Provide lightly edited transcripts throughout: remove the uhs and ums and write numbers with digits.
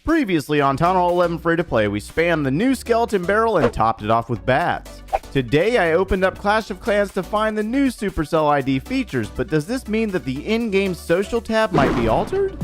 Previously on Town Hall 11 Free to Play, we spammed the new skeleton barrel and topped it off with bats. Today I opened up Clash of Clans to find the new Supercell ID features, but does this mean that the in-game social tab might be altered?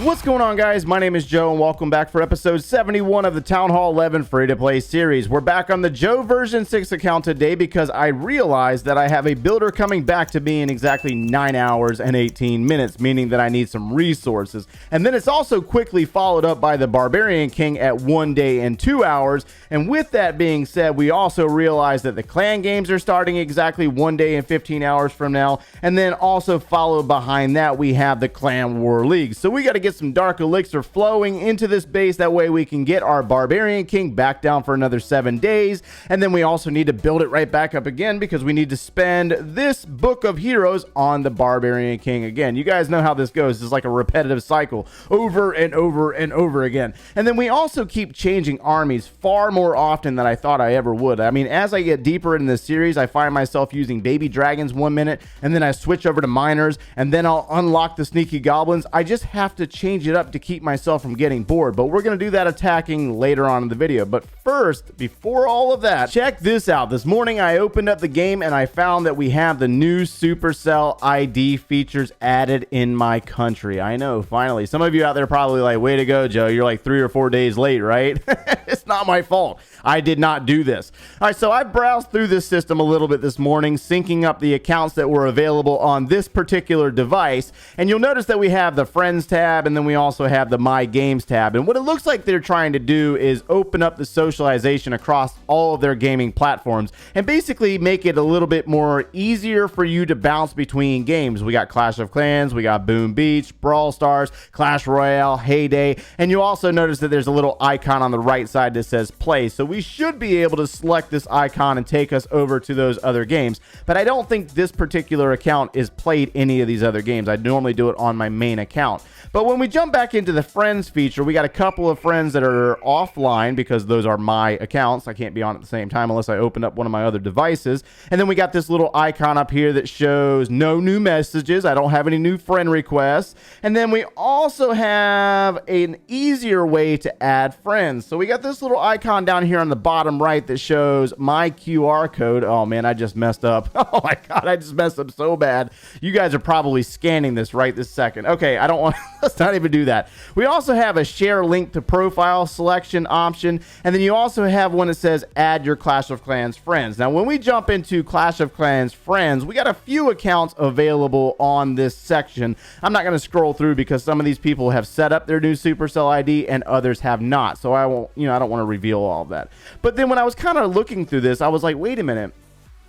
What's going on, guys? My name is Joe and welcome back for episode 71 of the Town Hall 11 Free to Play series. We're back on the Joe version 6 account today because I realized that I have a builder coming back to me in exactly 9 hours and 18 minutes, meaning that I need some resources. And then it's also quickly followed up by the Barbarian King at 1 day and 2 hours. And with that being said, we also realized that the clan games are starting exactly 1 day and 15 hours from now. And then also followed behind that, we have the Clan War League. So we got to get some dark elixir flowing into this base. That way we can get our Barbarian King back down for another 7 days. And then we also need to build it right back up again because we need to spend this book of heroes on the Barbarian King again. You guys know how this goes. It's like a repetitive cycle over and over and over again. And then we also keep changing armies far more often than I thought I ever would. I mean, as I get deeper in this series, I find myself using baby dragons 1 minute, and then I switch over to miners, and then I'll unlock the sneaky goblins. I just have to change it up to keep myself from getting bored, but we're going to do that attacking later on in the video. But first, before all of that, check this out. This morning I opened up the game and I found that we have the new Supercell ID features added in my country. I know, finally. Some of you out there are probably like, way to go, Joe, you're like 3 or 4 days late, right? It's not my fault. I did not do this. All right, so I browsed through this system a little bit this morning, syncing up the accounts that were available on this particular device, and you'll notice that we have the Friends tab, and then we also have the My Games tab. And what it looks like they're trying to do is open up the socialization across all of their gaming platforms and basically make it a little bit more easier for you to bounce between games. We got Clash of Clans, we got Boom Beach, Brawl Stars, Clash Royale, Heyday, and you also notice that there's a little icon on the right side that says play. So we should be able to select this icon and take us over to those other games. But I don't think this particular account is played any of these other games. I normally do it on my main account. But when we jump back into the Friends feature, we got a couple of friends that are offline because those are my accounts. I can't be on at the same time unless I open up one of my other devices. And then we got this little icon up here that shows no new messages. I don't have any new friend requests. And then we also have an easier way to add friends. So we got this little icon down here on the bottom right that shows my QR code. Oh man, I just messed up. Oh my God, I just messed up so bad. You guys are probably scanning this right this second. Okay, I don't want let's not even do that. We also have a share link to profile selection option, and then you also have one that says add your Clash of Clans friends. Now when we jump into Clash of Clans friends, we got a few accounts available on this section. I'm not going to scroll through because some of these people have set up their new Supercell ID and others have not, so I won't, I don't want to reveal all of that. But then when I was kind of looking through this, I was like, wait a minute,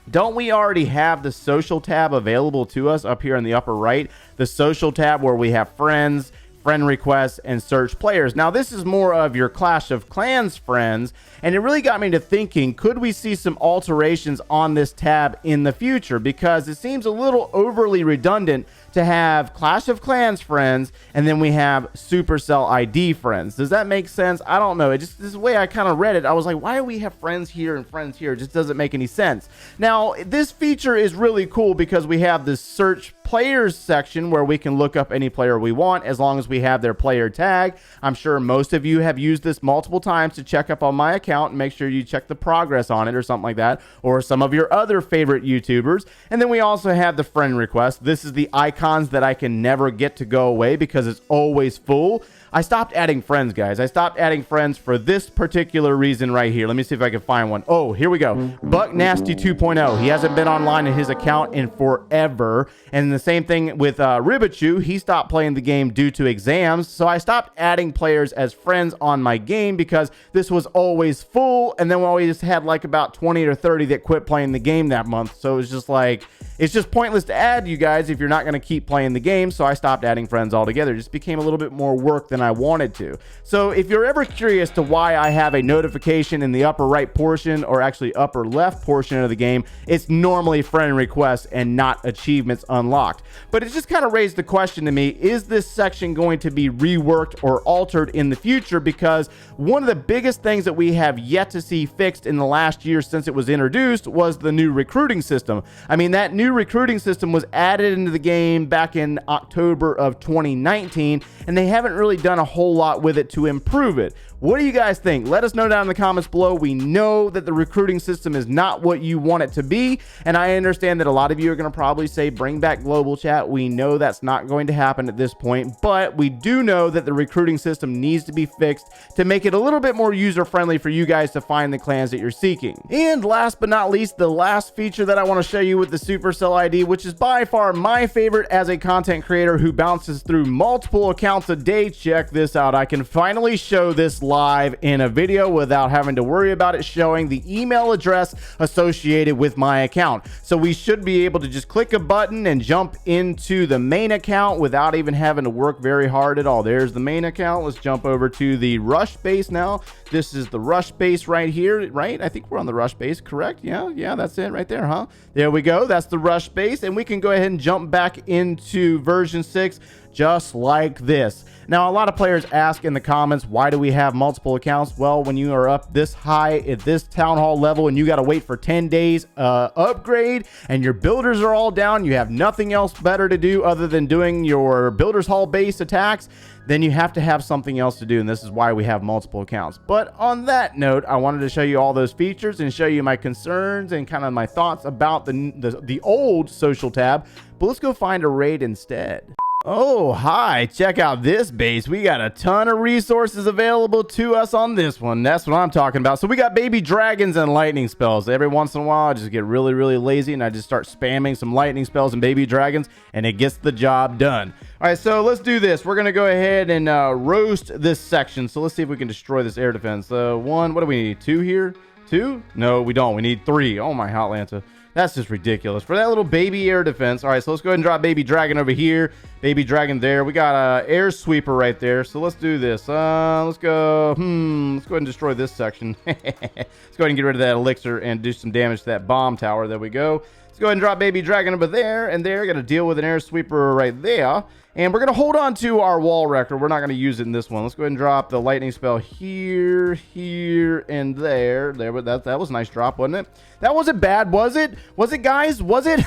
don't we already have the social tab available to us up here in the upper right? The social tab where we have friends, friend requests, and search players. Now this is more of your Clash of Clans friends, and it really got me to thinking, could we see some alterations on this tab in the future? Because it seems a little overly redundant to have Clash of Clans friends and then we have Supercell ID friends. Does that make sense? I don't know. It just, this way I kind of read it, I was like, why do we have friends here and friends here? It just doesn't make any sense. Now this feature is really cool because we have this search players section where we can look up any player we want as long as we have their player tag. I'm sure most of you have used this multiple times to check up on my account and make sure you check the progress on it or something like that, or some of your other favorite YouTubers. And then we also have the friend request. This is the icons that I can never get to go away because it's always full. I stopped adding friends, guys. I stopped adding friends for this particular reason right here. Let me see if I can find one. Oh, here we go. Buck Nasty 2.0. He hasn't been online in his account in forever. And the same thing with Ribichu. He stopped playing the game due to exams. So I stopped adding players as friends on my game because this was always full. And then we always had like about 20 or 30 that quit playing the game that month. So it was just like, it's just pointless to add you guys if you're not going to keep playing the game. So I stopped adding friends altogether. It just became a little bit more work than I wanted to. So if you're ever curious to why I have a notification in the upper right portion, or actually upper left portion of the game, it's normally friend requests and not achievements unlocked. But it just kind of raised the question to me, is this section going to be reworked or altered in the future? Because one of the biggest things that we have yet to see fixed in the last year since it was introduced was the new recruiting system. I mean, that new new recruiting system was added into the game back in October of 2019, and they haven't really done a whole lot with it to improve it. What do you guys think? Let us know down in the comments below. We know that the recruiting system is not what you want it to be, and I understand that a lot of you are going to probably say bring back global chat. We know that's not going to happen at this point, but we do know that the recruiting system needs to be fixed to make it a little bit more user-friendly for you guys to find the clans that you're seeking. And last but not least, the last feature that I want to show you with the Supercell ID, which is by far my favorite as a content creator who bounces through multiple accounts a day. Check this out. I can finally show this live in a video without having to worry about it showing the email address associated with my account. So we should be able to just click a button and jump into the main account without even having to work very hard at all. There's the main account. Let's jump over to the rush base now. This is the rush base right here, right? I think we're on the rush base, correct? Yeah, that's it right there, huh? There we go. That's the rush base, and we can go ahead and jump back into version 6 just like this. Now, a lot of players ask in the comments, why do we have multiple accounts? Well, when you are up this high at this town hall level and you got to wait for 10 days upgrade and your builders are all down, you have nothing else better to do other than doing your builders hall base attacks, then you have to have something else to do, and this is why we have multiple accounts. But on that note, I wanted to show you all those features and show you my concerns and kind of my thoughts about the old social tab. But let's go find a raid instead. Oh, hi, check out this base. We got a ton of resources available to us on this one. That's what I'm talking about. So we got baby dragons and lightning spells. Every once in a while, I just get really, really lazy and I just start spamming some lightning spells and baby dragons, and it gets the job done. All right, so let's do this. We're going to go ahead and roast this section. So let's see if we can destroy this air defense. One, what do we need? 2 here? 2? No, we don't. We need 3. Oh, my hot Lanta. That's just ridiculous for that little baby air defense. All right, so let's go ahead and drop baby dragon over here. Baby dragon there. We got a air sweeper right there. So let's do this. Let's go. Let's go ahead and destroy this section. Let's go ahead and get rid of that elixir and do some damage to that bomb tower. There we go. Let's go ahead and drop baby dragon over there and there. Got to deal with an air sweeper right there. And we're going to hold on to our wall wrecker. We're not going to use it in this one. Let's go ahead and drop the lightning spell here, here, and there. That was a nice drop, wasn't it? That wasn't bad, was it? Was it, guys? Was it?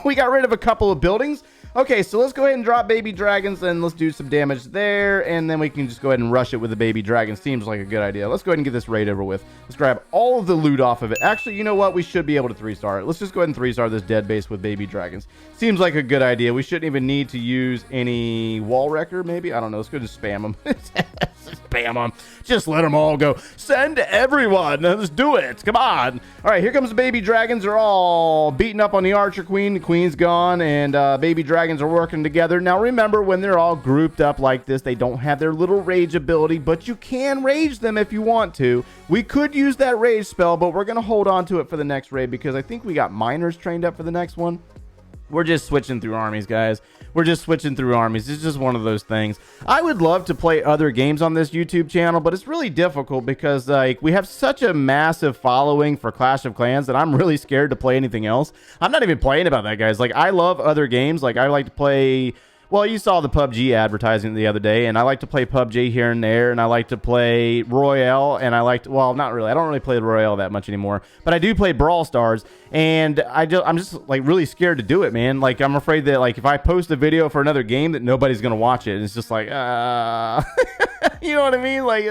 We got rid of a couple of buildings. Okay, so let's go ahead and drop baby dragons, and let's do some damage there, and then we can just go ahead and rush it with the baby dragon. Seems like a good idea. Let's go ahead and get this raid over with. Let's grab all of the loot off of it. Actually, you know what? We should be able to 3-star it. Let's just go ahead and 3-star this dead base with baby dragons. Seems like a good idea. We shouldn't even need to use any wall wrecker, maybe? I don't know. Let's go ahead and spam them. Spam them. Just let them all go. Send everyone. Let's do it. Come on. All right, here comes the baby dragons. They're all beating up on the archer queen. The queen's gone, and baby dragons are working together. Now, remember, when they're all grouped up like this, they don't have their little rage ability, but you can rage them if you want to. We could use that rage spell, but we're going to hold on to it for the next raid because I think we got miners trained up for the next one. We're just switching through armies, guys. We're just switching through armies. It's just one of those things. I would love to play other games on this YouTube channel, but it's really difficult because like we have such a massive following for Clash of Clans that I'm really scared to play anything else. I'm not even playing about that, guys. Like, I love other games. Like, I like to play... Well, you saw the PUBG advertising the other day, and I like to play PUBG here and there, and I like to play Royale, and I like to, well, not really. I don't really play Royale that much anymore, but I do play Brawl Stars, and I'm just like really scared to do it, man. Like, I'm afraid that like if I post a video for another game that nobody's gonna watch it. It's just like, you know what I mean? Like,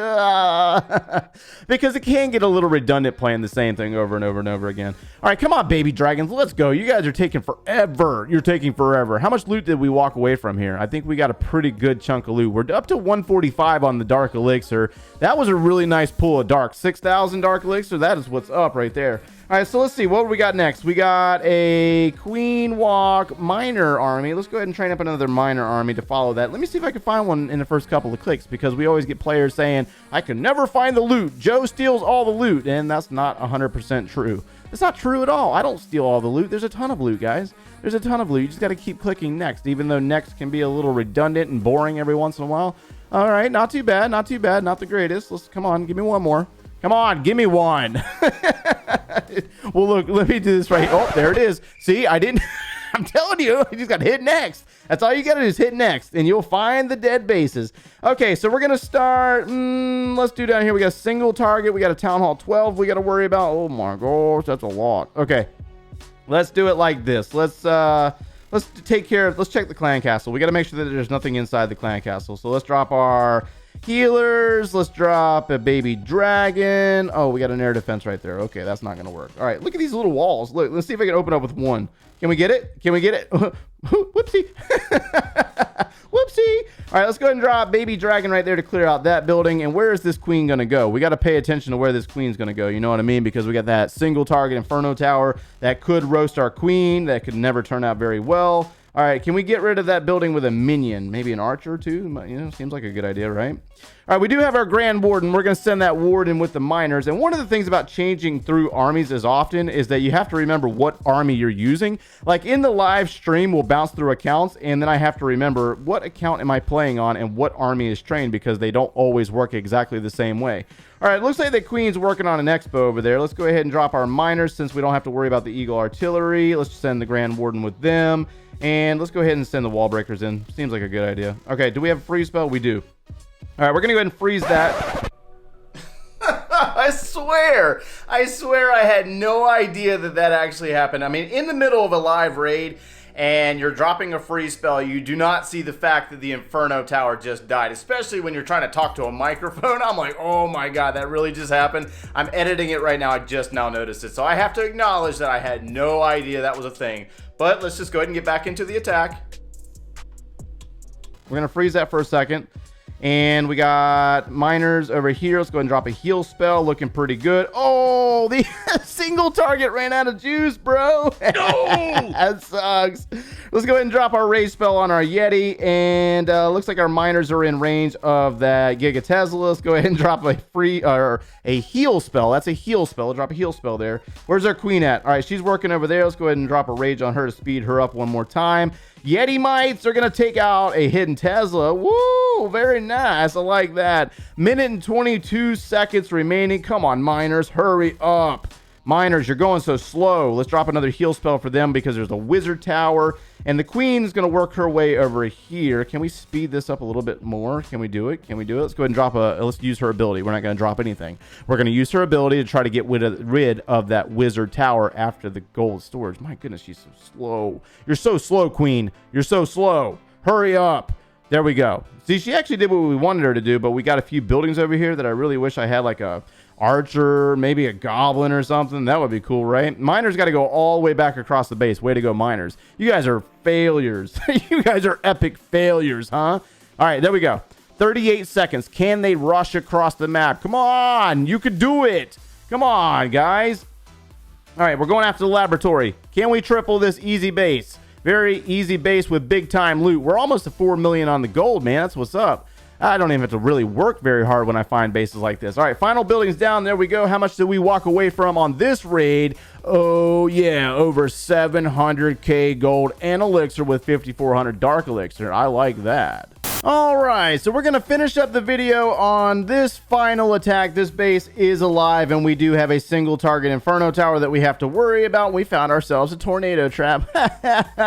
because it can get a little redundant playing the same thing over and over and over again. All right, come on, baby dragons, let's go. You guys are taking forever. You're taking forever. How much loot did we walk away from here? I think we got a pretty good chunk of loot. We're up to 145 on the dark elixir. That was a really nice pull of dark. 6,000 dark elixir. That is what's up right there. All right, so let's see what we got next. We got a Queen Walk miner army. Let's go ahead and train up another miner army to follow that. Let me see if I can find one in the first couple of clicks, because we always get players saying, I can never find the loot. Joe steals all the loot, and that's not 100% true. It's not true at all. I don't steal all the loot. There's a ton of loot, guys. There's a ton of loot. You just got to keep clicking next, even though next can be a little redundant and boring every once in a while. All right, not too bad, not too bad, not the greatest. Let's come on, give me one more. Come on, give me one. Well, look, let me do this right. Oh, there it is. See, I didn't. I'm telling you, you just got to hit next. That's all you got to do is hit next, and you'll find the dead bases. Okay, so we're going to start. Let's do down here. We got a single target. We got a Town Hall 12 we got to worry about. Oh, my gosh, that's a lot. Okay. Let's do it like this. Let's take care of, let's check the clan castle. We got to make sure that there's nothing inside the clan castle. So let's drop our healers. Let's drop a baby dragon. Oh, we got an air defense right there. Okay, that's not going to work. All right, look at these little walls. Look, let's see if I can open up with one. Can we get it? Can we get it? Whoopsie. Whoopsie. All right, let's go ahead and drop baby dragon right there to clear out that building. And where is this queen going to go? We got to pay attention to where this queen's going to go. You know what I mean? Because we got that single target inferno tower that could roast our queen. That could never turn out very well. All right, can we get rid of that building with a minion? Maybe an archer too? You know, seems like a good idea, right? All right, we do have our Grand Warden. We're going to send that warden with the miners. And one of the things about changing through armies as often is that you have to remember what army you're using. Like in the live stream, we'll bounce through accounts, and then I have to remember what account am I playing on and what army is trained, because they don't always work exactly the same way. All right, looks like the queen's working on an expo over there. Let's go ahead and drop our miners since we don't have to worry about the Eagle artillery. Let's just send the Grand Warden with them. And let's go ahead and send the wall breakers in. Seems like a good idea. Okay, do we have a freeze spell? We do. All right, we're gonna go ahead and freeze that. I swear I had no idea that that actually happened. I mean, in the middle of a live raid and you're dropping a freeze spell, you do not see the fact that the Inferno Tower just died, especially when you're trying to talk to a microphone. I'm like, oh my God, that really just happened. I'm editing it right now. I just now noticed it. So I have to acknowledge that I had no idea that was a thing. But let's just go ahead and get back into the attack. We're going to freeze that for a second. And we got miners over here. Let's go ahead and drop a heal spell. Looking pretty good. Oh, the single target ran out of juice, bro. No! That sucks. Let's go ahead and drop our rage spell on our Yeti. And looks like our miners are in range of that Giga Tesla. Let's go ahead and drop a a heal spell. That's a heal spell. We'll drop a heal spell there. Where's our queen at? All right, she's working over there. Let's go ahead and drop a rage on her to speed her up one more time. Yeti mites are going to take out a hidden Tesla. Woo, very nice. I like that. Minute and 22 seconds remaining. Come on, miners, hurry up. Miners, you're going so slow. Let's drop another heal spell for them because there's a wizard tower. And the queen is going to work her way over here. Can we speed this up a little bit more? Can we do it? Can we do it? Let's go ahead and drop let's use her ability. We're not going to drop anything. We're going to use her ability to try to get rid of that wizard tower after the gold storage. My goodness, she's so slow. You're so slow, queen. You're so slow. Hurry up. There we go. See, she actually did what we wanted her to do, but we got a few buildings over here that I really wish I had, like a archer, maybe a goblin or something. That would be cool, right? Miners got to go all the way back across the base. Way to go, miners. You guys are failures. You guys are epic failures, huh? All right, there we go. 38 seconds. Can they rush across the map? Come on, you could do it. Come on, guys. All right, we're going after the laboratory. Can we triple this easy base? Very easy base with big time loot. We're almost to 4 million on the gold, man. That's what's up. I don't even have to really work very hard when I find bases like this. All right, final buildings down. There we go. How much did we walk away from on this raid? Oh, yeah, over 700k gold and elixir with 5,400 dark elixir. I like that. All right, so we're going to finish up the video on this final attack. This base is alive, and we do have a single target inferno tower that we have to worry about. We found ourselves a tornado trap.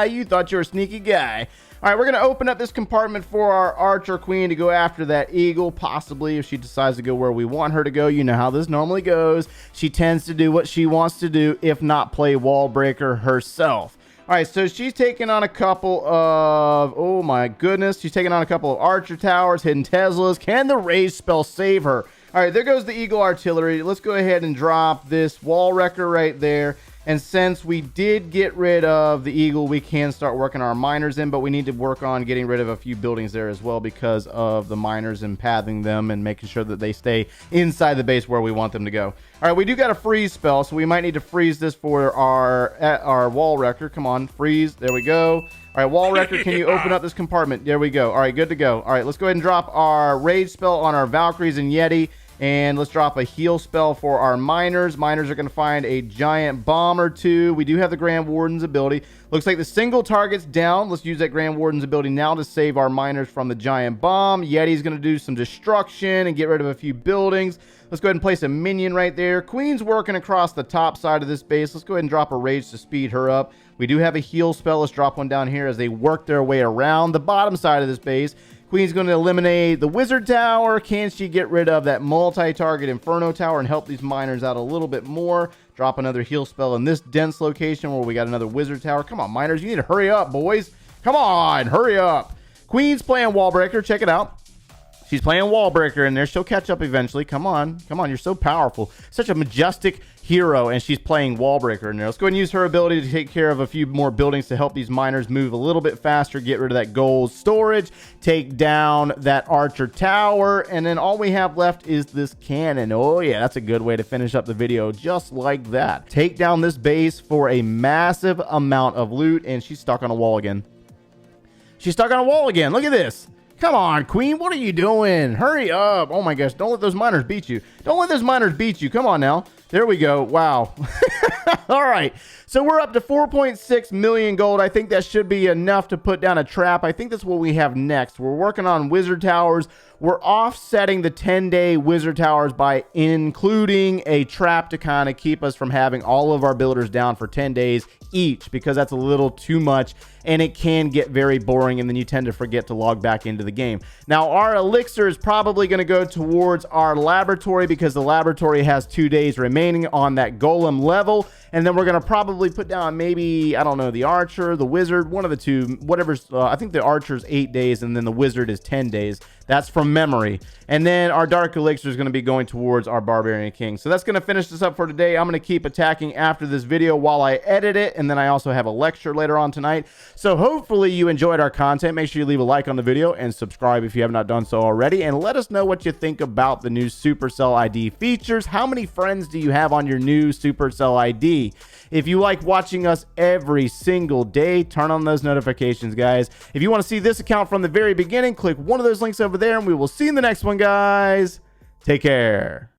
You thought you were a sneaky guy. All right, we're going to open up this compartment for our archer queen to go after that eagle, possibly if she decides to go where we want her to go. You know how this normally goes. She tends to do what she wants to do, if not play wall breaker herself. All right, so she's taking on a couple of, oh my goodness, she's taking on a couple of archer towers, hidden Teslas. Can the rage spell save her? All right, there goes the eagle artillery. Let's go ahead and drop this wall wrecker right there. And since we did get rid of the eagle, we can start working our miners in, but we need to work on getting rid of a few buildings there as well because of the miners and pathing them and making sure that they stay inside the base where we want them to go. All right, we do got a freeze spell, so we might need to freeze this for our wall wrecker. Come on, freeze. There we go. All right, wall wrecker, can you open up this compartment? There we go. All right, good to go. All right, let's go ahead and drop our rage spell on our Valkyries and Yeti. And let's drop a heal spell for our miners. Miners are going to find a giant bomb or two. We do have the Grand Warden's ability. Looks like the single target's down. Let's use that Grand Warden's ability now to save our miners from the giant bomb. Yeti's going to do some destruction and get rid of a few buildings. Let's go ahead and place a minion right there. Queen's working across the top side of this base. Let's go ahead and drop a rage to speed her up. We do have a heal spell. Let's drop one down here as they work their way around the bottom side of this base. Queen's going to eliminate the wizard tower. Can she get rid of that multi-target inferno tower and help these miners out a little bit more? Drop another heal spell in this dense location where we got another wizard tower. Come on, miners, you need to hurry up, boys. Come on, hurry up. Queen's playing wall breaker. Check it out. She's playing wall breaker in there. She'll catch up eventually. Come on. Come on. You're so powerful. Such a majestic hero, and she's playing wall breaker in there. Let's go ahead and use her ability to take care of a few more buildings to help these miners move a little bit faster, get rid of that gold storage, take down that archer tower, and then all we have left is this cannon. Oh yeah, that's a good way to finish up the video, just like that. Take down this base for a massive amount of loot, and she's stuck on a wall again. She's stuck on a wall again. Look at this. Come on, Queen. What are you doing? Hurry up. Oh, my gosh. Don't let those miners beat you. Don't let those miners beat you. Come on now. There we go. Wow. All right. So we're up to 4.6 million gold. I think that should be enough to put down a trap. I think that's what we have next. We're working on wizard towers. We're offsetting the 10-day wizard towers by including a trap to kind of keep us from having all of our builders down for 10 days each, because that's a little too much and it can get very boring, and then you tend to forget to log back into the game. Now, our elixir is probably going to go towards our laboratory because the laboratory has 2 days remaining on that golem level, and then we're going to probably put down maybe, I don't know, the archer, the wizard, one of the two, whatever's, I think the archer's 8 days and then the wizard is 10 days. That's from memory. And then our dark elixir is going to be going towards our barbarian king. So that's going to finish this up for today. I'm going to keep attacking after this video while I edit it, and then I also have a lecture later on tonight. So hopefully you enjoyed our content. Make sure you leave a like on the video and subscribe if you have not done so already, and let us know what you think about the new Supercell ID features. How many friends do you have on your new Supercell ID? If you like watching us every single day, turn on those notifications, guys. If you want to see this account from the very beginning, click one of those links over there, and we will see you in the next one, guys. Take care.